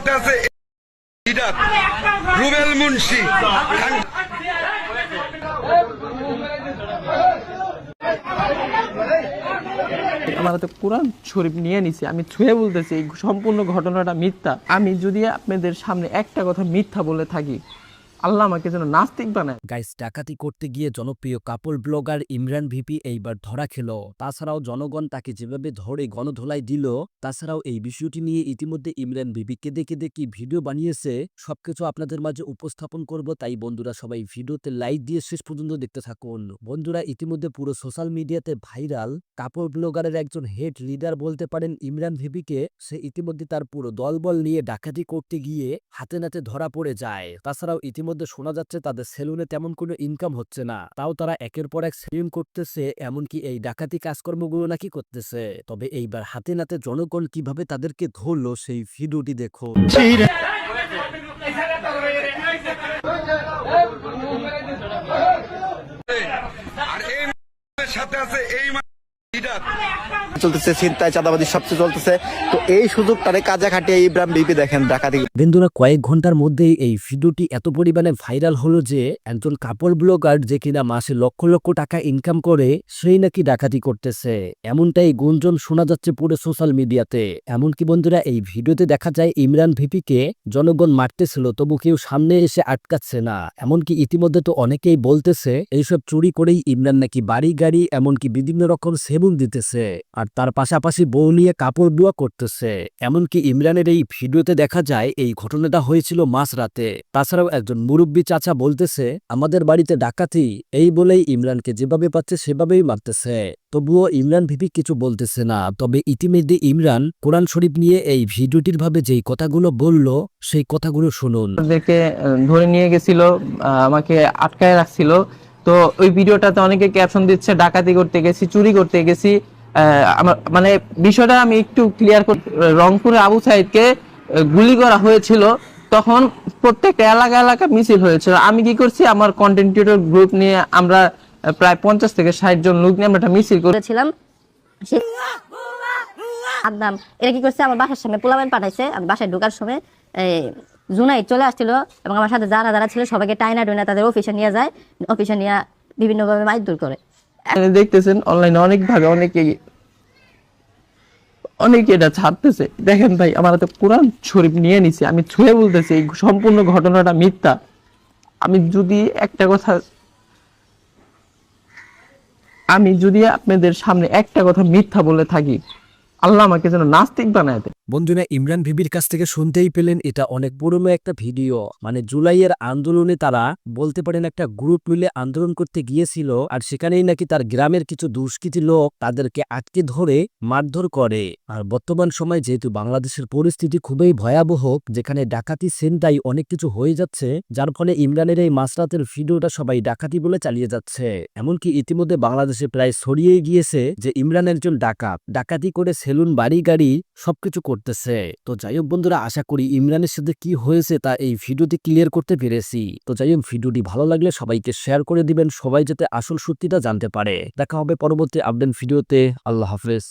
সাথে আছে লিডার রুবেল মুন্সি। আমার হাতে কোরআন শরীফ নিয়ে নিছি, আমি ছুঁয়ে বলতেছি এই সম্পূর্ণ ঘটনাটা মিথ্যা। আমি যদি আপনাদের সামনে একটা কথা মিথ্যা বলে থাকি, আল্লাহ আমাকে যেন নাস্তিক বানায়। গাইস, ডাকাতি করতে গিয়ে জনপ্রিয় কাপল ব্লগার ইমরান ভিপি এইবার ধরা খেল। তাছাড়াও জনগণ তাকে যেভাবে ধরে গণধোলাই দিল, তাছাড়াও এই বিষয়টি নিয়ে ইতিমধ্যে ইমরান ভিপি কেঁদে কেঁদে কি ভিডিও বানিয়েছে সবকিছু আপনাদের মাঝে উপস্থাপন করব। তাই বন্ধুরা সবাই ভিডিওতে লাইক দিয়ে শেষ পর্যন্ত দেখতে থাকুন। বন্ধুরা, ইতিমধ্যে পুরো সোশ্যাল মিডিয়াতে ভাইরাল কাপল ব্লগারের একজন হেড লিডার বলতে পারেন ইমরান ভিপিকে। সে ইতিমধ্যে তার পুরো দলবল নিয়ে ডাকাতি করতে গিয়ে হাতে নাতে ধরা পড়ে যায়। তাছাড়াও ইতিমধ্যে শোনা যাচ্ছে তাদের সেলুনে তেমন কোনো ইনকাম হচ্ছে না, তাও তারা একের পর এক সেলুন করতেছে, এমনকি এই ডাকাতি কাজকর্মগুলো নাকি করতেছে। তবে এইবার হাতে নাতে জনগণ কিভাবে তাদেরকে ধরলো সেই ভিডিওটি দেখো। আর এই সাথে আছে এই লিডার চলতেছে, ছিনতাই চাঁদাবাজি সবচেয়ে চলতেছে। তো এই সুযোগটারে কাজে খাটিয়ে ইমরান ভিপি দেখেন ডাকাতি। বন্ধুরা, কয়েক ঘন্টার মধ্যেই এই ভিডিওটি এত পরিমাণে ভাইরাল হলো যে একজন কাপড় ব্লগার যে কিনা মাসে লক্ষ লক্ষ টাকা ইনকাম করে সেই নাকি ডাকাতি করতেছে, এমনটাই গুঞ্জন শোনা যাচ্ছে পুরো সোশ্যাল মিডিয়াতে। এমনকি বন্ধুরা, এই ভিডিওতে দেখা যায় ইমরান ভিপিকে জনগণ মারতেছিল, তবু কেউ সামনে এসে আটকাচ্ছে না। এমনকি ইতিমধ্যে তো অনেকেই বলতেছে এইসব চুরি করেই ইমরান নাকি বাড়ি গাড়ি এমনকি বিভিন্ন রকম সেবুন দিতেছে, আর তার পাশাপাশি বউ নিয়ে কাপড় ধোয়া করতেছে। এমনকি ইমরানের এই ভিডিওতে দেখা যায় এই ঘটনাটা হয়েছিল মাঝরাতে। তাছাড়াও একজন মুরব্বী চাচা বলতেছে আমাদের বাড়িতে ডাকাতি, এই বলেই ইমরানকে যেভাবে পাচ্ছে সেভাবেই মারতেছে। তবুও ইমরান ভিপি কিছু বলতেছে না। তবে ইতিমধ্যে ইমরান কোরআন শরীফ নিয়ে এই ভিডিওটির ভাবে যেই কথাগুলো বলল সেই কথাগুলো শুনুন। ওদেরকে ধরে নিয়ে গেছিল, আমাকে আটকায় রাখছিল। তো ওই ভিডিওটাতে অনেকে ক্যাপশন দিচ্ছে ডাকাতি করতে গেছি, চুরি করতে গেছি। আমার মানে বিষয়টা আমি একটু ক্লিয়ার করতে, রংপুরে আবু সাইদকে গুলি করা হয়েছিল, তখন প্রত্যেকটা এলাকা এলাকা মিছিল হয়েছিল। আমি কি করছি, আমার কন্টেন্ট ক্রিয়েটর গ্রুপ নিয়ে আমরা প্রায় 50 থেকে 60 জন লোক নিয়ে আমরা একটা মিছিল করেছিলাম। আদনাম এরা কি করছে, আমার বাসার সামনে পোলাবেন পাঠাইছে। আমি বাসায় ঢোকার সময় জুনাই চলে আসছিল এবং আমার সাথে যারা যারা ছিল সবাইকে টাইনা টুইনা তাদের অফিসে নিয়ে যায়, অফিসে নিয়ে বিভিন্নভাবে মারধর করে। দেখতেছেন অনলাইনে অনেক ভাবে অনেকে এটা ছাড়তেছে। দেখেন ভাই, আমার হাতে কোরআন শরীফ নিয়ে নিছি, আমি ছুঁয়ে বলতেছি এই সম্পূর্ণ ঘটনাটা মিথ্যা। আমি যদি আপনাদের সামনে একটা কথা মিথ্যা বলে থাকি, আল্লাহ আমাকে যেন নাস্তিক বানায় দেয়। বন্ধুরা, ইমরান ভিবির কাছ থেকে শুনতেই পেলেন এটা অনেক পুরনো একটা ভিডিও। মানে জুলাইয়ের আন্দোলনে তারা বলতে পারেন একটা গ্রুপ মিলে আন্দোলন করতে গিয়েছিল, আর সেখানেই নাকি তার গ্রামের কিছু দুষ্কৃতী লোক তাদেরকে আটকে ধরে মারধর করে। আর বর্তমান সময় যেহেতু বাংলাদেশের পরিস্থিতি খুবই ভয়াবহ, যেখানে ডাকাতি ছিনতাই অনেক কিছু হয়ে যাচ্ছে, যার ফলে ইমরানের এই মাঝরাতের ভিডিওটা সবাই ডাকাতি বলে চালিয়ে যাচ্ছে। এমনকি ইতিমধ্যে বাংলাদেশে প্রায় ছড়িয়ে গিয়েছে যে ইমরান একজন ডাকাতি করে সেলুন বাড়ি গাড়ি সবকিছু করতেছে। তো যাই হোক বন্ধুরা, আশা করি ইমরানের সাথে কি হয়েছে তা এই ভিডিওতে ক্লিয়ার করতে পেরেছি। তো যাই হোক, ভিডিওটি ভালো লাগলে সবাইকে শেয়ার করে দিবেন, সবাই যাতে আসল সত্যিটা জানতে পারে। দেখা হবে পরবর্তী আপডেট ভিডিওতে। আল্লাহ হাফেজ।